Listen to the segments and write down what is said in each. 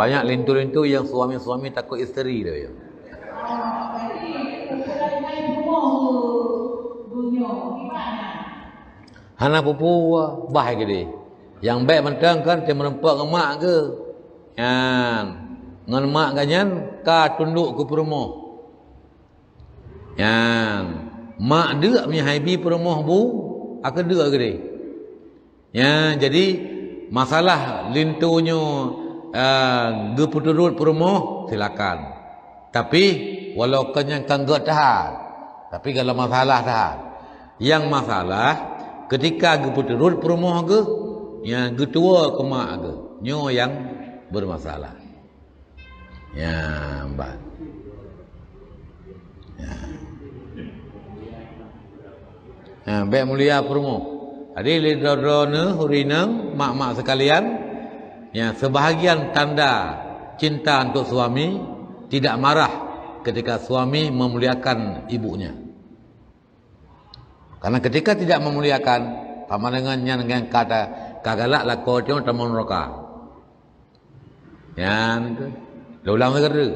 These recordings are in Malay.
banyak lintu-lintu yang suami-suami takut isteri dia. Ya. Hana pupu baik gede. Yang baik mentang kan dia merempak dengan mak ke. Yan. Ngan mak ganyan ka tunduk ke perumah. Yan. Mak dia punya haibi perumah bu, aku dia gede. Ya, jadi masalah lintunya geputurut perumah silakan. Tapi walau kenyang kanggut tahan. Tapi kalau masalah tahan. Yang masalah ketika geputurut perumah ke, yang getua ke mak ke, nyo yang bermasalah. Ya, mbak. Ya. Ya, baik mulia perumah. Jadi lidodone hurineng mak-mak sekalian, ya sebahagian tanda cinta untuk suami tidak marah ketika suami memuliakan ibunya. Karena ketika tidak memuliakan, pamanangannya dengan kata kagalak lako tio tamun roka. Ya, ulang lagi.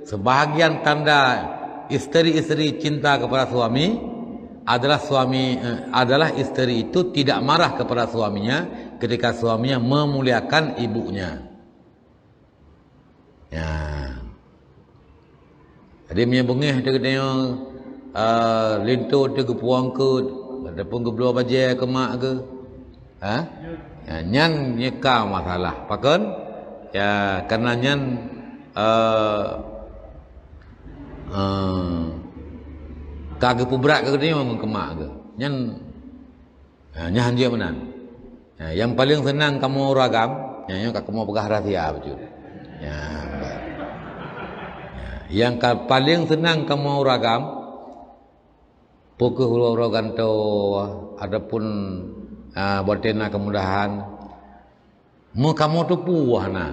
Sebahagian tanda isteri-isteri cinta kepada suami adalah isteri itu tidak marah kepada suaminya ketika suaminya memuliakan ibunya. Ya. Jadi menyebungih dia katanya lintu dia kepuang ke ataupun ke belah bajai ke mak ke. Ha? Ya, nyan nyeka masalah. Pakon? Ya, karena nyan kagak pubrak ke dia memang kemak ke. Nyan nyan dia benar. Ya, yang paling senang kamu ragam, yang kamu pegah rahsia betul. Ya, yang paling senang kamu ragam, pukul hulu rogan tu, adapun bertena kemudahan, mu kamu tu puah na,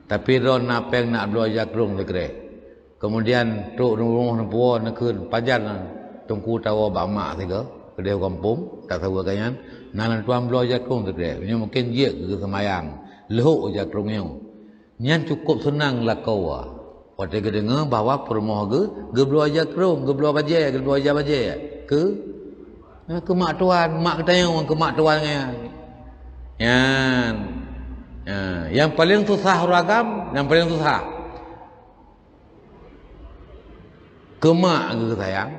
tapi ron apa yang nak dua jakrung sekre. Kemudian tu rumah puah nak kun pajan tungku tahu bama tiga, kedai kampung tak tahu kanyan, nalan tuan dua jakrung sekre. Ini mungkin dia ke semayang, lehuk jakrungnya. Nyan cukup senang lah kau. Waktu kita dengar bahawa perumah ke belah jakrung, ke belah bajai, ke belah bajai, ke mak tuan, mak katanya orang ke mak tuan kan. Yan. Ya, yang paling susah ragam, yang paling susah. Ke mak ke sayang,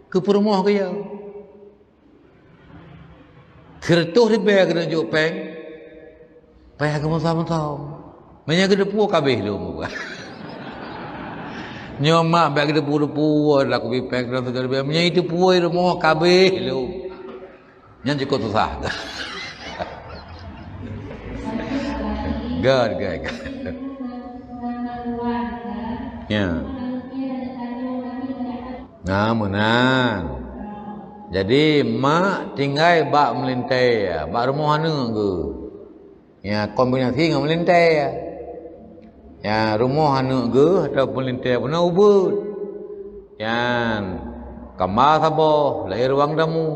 ke perumah ke ya. Kertuh di beg kena juk peng. Payah ke masa-masa. Banyak ke depu kabeh lu. Nyomak beg ke depu-depu dah aku bipek dah segala beg. Banyak itu puai rumah kabeh lu. Yang cukup susah. Good. Ya. Nah, menang. Jadi mak tinggal bak melintai, bak rumah mana ke? Ya, kombinasi dengan melintai. Ya, rumah mana ke atau melintai pun ubud. Yang kamar sabar, lahir ruang tamu.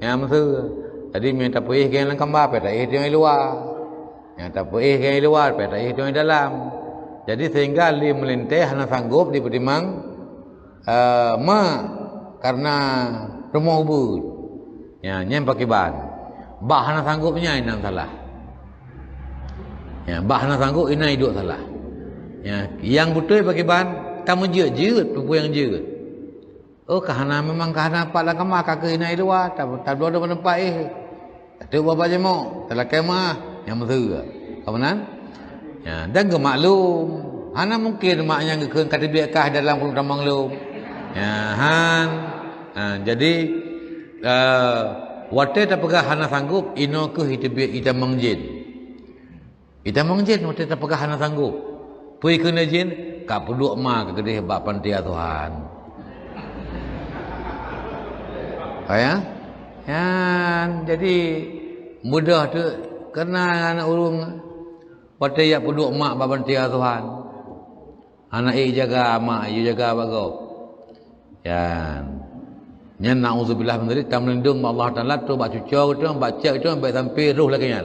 Ya, masa. Jadi minta pergi ke dalam kamar, tak pergi di luar. Yang tak pergi ke luar, tak pergi di dalam. Jadi sehingga li melintai hanya sanggup dipertimang mak karena rumah ubud. Ya, nyem pakai ban. Bah hana sanggupnya ini salah. Ya, bah hana sanggup ini hidup salah. Ya, yang betul pakai ban, kamu jeut pupu yang jeut. Oh, kahana memang kahana paklah kamu kakak ini luar, tak dua tempat tu bapa jemo, telah kemah yang mesra. Kamunan? Ya, dan ke maklum. Hana mungkin maknya ke kata biakah dalam kulung tamang lu. Ya, jadi waktu tak pegah hana sanggup ino ke kita mengjin. Kita mengjin waktu tak pegah hana sanggup. Pui kena jin ka peduk ma ke gede bak pantia Tuhan. Ya? Ya, jadi mudah tu kena anak ulung waktu ya peduk mak bak pantia Tuhan. Anak jaga mak, jaga bago. Ya. Nya nauzubillah min dzalik tamlindung Allah Taala tu bak cucur tu bak cek tu bak sampai roh lagi nya.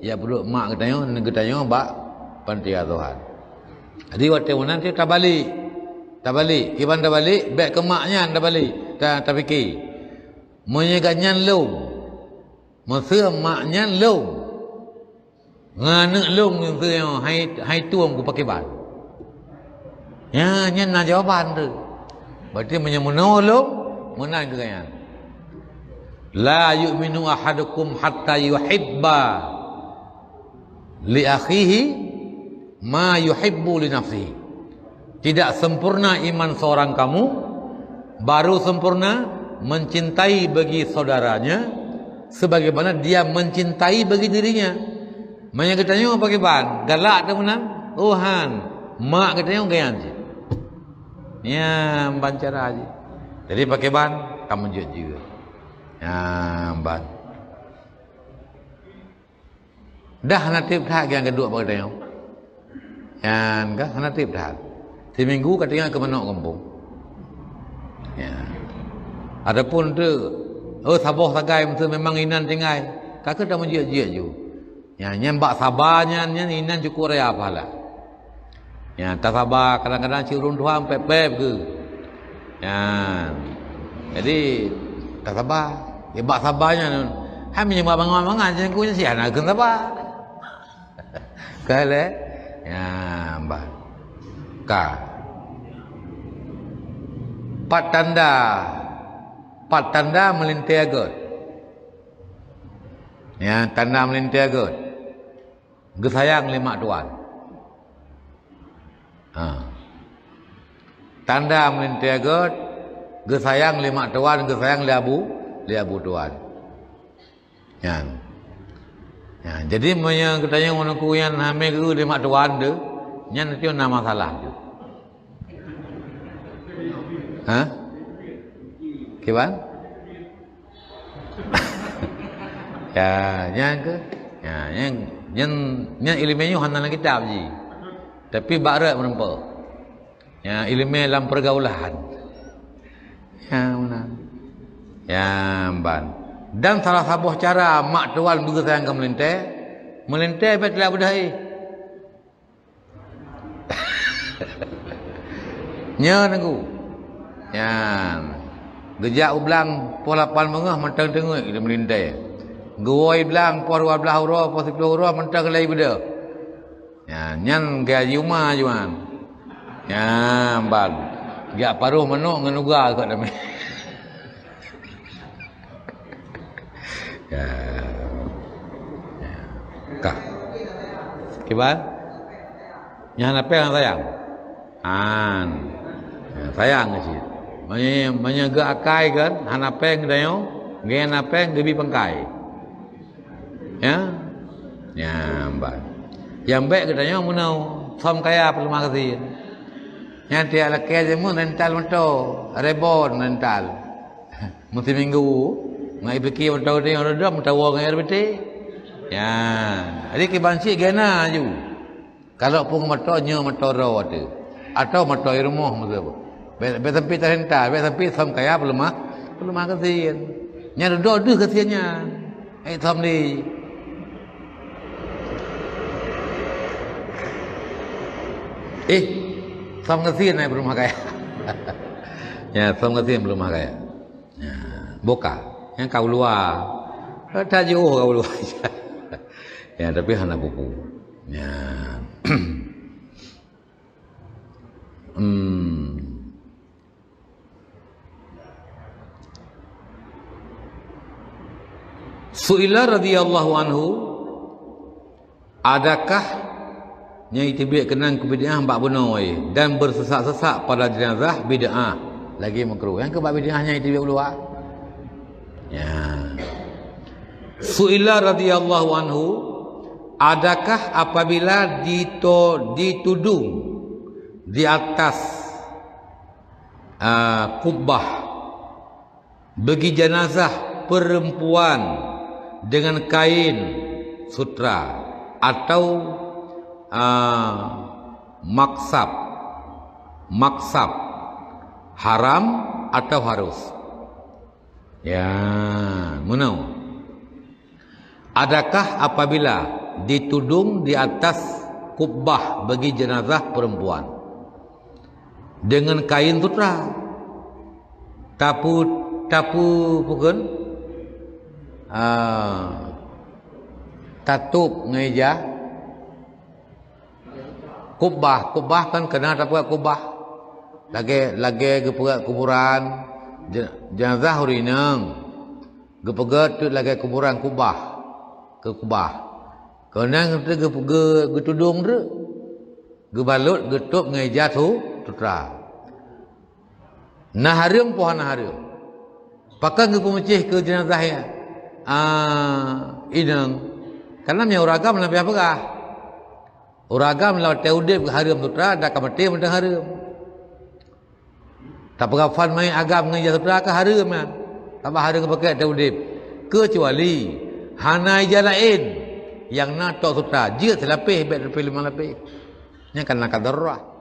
Ya perlu mak katanya bak pantia Tuhan. Jadi waktu nanti tak balik. Kiban tak balik, baik ke maknya tak balik. Tak fikir. Menyeganyan long. Masa maknya long. Nganak long yang tu yang hai tuang ku pakai ban. Ya, nya nak jawapan tu. Berarti menolong menang ke kan. La yu'minu ahadukum hatta yuhibba li akhihi ma yuhibbu li nafsihi. Tidak sempurna iman seorang kamu, baru sempurna mencintai bagi saudaranya sebagaimana dia mencintai bagi dirinya. Banyak katanya pakai ban, galak tu menang. Tuhan, mak katanya gayan je. Ya, bancara aja. Jadi pakai ban, kamu juga. Ya, ban. Dah natib dah yang kedua pakai katanya. Yang kah natib dah. Seminggu katanya ke mana kampung. Ya. Adapun tu, sabah sagai memang inan tinggal. Kakak dah menjia-jia je. Ya, nyembak sabarnya inan cukup raya apalah. Ya, tak sabar kadang-kadang cirun Tuhan pep-pep ke. Ya. Jadi tak sabar. Ya bak sabarnya. Hai menyembah bangun-bangun jangan ku sian nak sabar. Kale. Ya, mbak. Ka. Pat tanda melintai agut. Ya, tanda melintai agut. Gesayang lima tuan. Tanda melintai agut. Gesayang lima tuan, gesayang liabu tuan. Ya. Ya, jadi punya katanya menunggu yang hamil ke lima tuan tu, nya nanti ada masalah tu. Hah? Kiban? Ya, yang ke? Ya, yang ilmunya hanya kitab je. Tapi barat menempa. Ya, ilmu dalam pergaulan. Ya, mana? Ya, ban. Dan salah satu cara mak tuan juga sayang ke melintai betul budai. Nya nunggu. Ya. Gejak ublang pola pan mengah mentang tengok dia melintai. Goi belang por 12 huruf, por 10 huruf mentang lagi benda. Ya, nyan gaji rumah juan. Ya, bang. Gak paruh menuk ngenuga kat demi. Ya. Kah. Kiban? Yang apa yang sayang? Ya, sayang ke sih. Banyak ke akai kan, hanapeng dayo, gen napeng gebi pengkai. Ya. Ya, mbak. Yang baik katanya munau, som kaya pelumah kasih. Yang dia lakai je mun rental moto, rebon rental. Musim minggu, ngai fikir moto dia orang dah moto wang air betul. Ya, jadi kibansi gena ju. Kalau pun moto nyo moto ro tu. Atau moto rumah masa. Betampi terhentak, betampi som kaya pelumah kasih. Nya duduk kasihnya. Som ni. Som kasih naik belum kaya. Ya, som kasih belum kaya. Ya, boka. Yang kau luar. Tak jauh kau luar. Ya, tapi hana buku. Ya. Su'ila radhiyallahu anhu, adakah nyai tibik kenang ke bid'ah bab benar dan bersesak-sesak pada jenazah bid'ah lagi makruh. Yang ke bab bid'ah nyai tibik keluar. Ya. Su'ila radhiyallahu anhu, adakah apabila ditudung di atas kubah bagi jenazah perempuan dengan kain sutra atau maksab haram atau harus? Ya, menau. Adakah apabila ditudung di atas kubah bagi jenazah perempuan dengan kain sutra. Tapu pukun tatup ngeja kubah kan kena tapu kubah lagi gepegat kuburan jenazah hurineng gepegat tu lagi kuburan kubah kena getudung tu gebalut getup ngeja tu sutra. Nah harum pohon harum. Pakai ngepemecih ke jenazah ya. Inang. Karena nya uragam lebih apa? Uragam lawan teudip harum sutra dak kamati mentang harum. Tak pegafan mai agam ngeja sutra ke harum ya. Tak harum pakai teudip. Kecuali hanai jalain yang natok sutra. Jika selapih bet 5 lapih. Nya kan nak darah.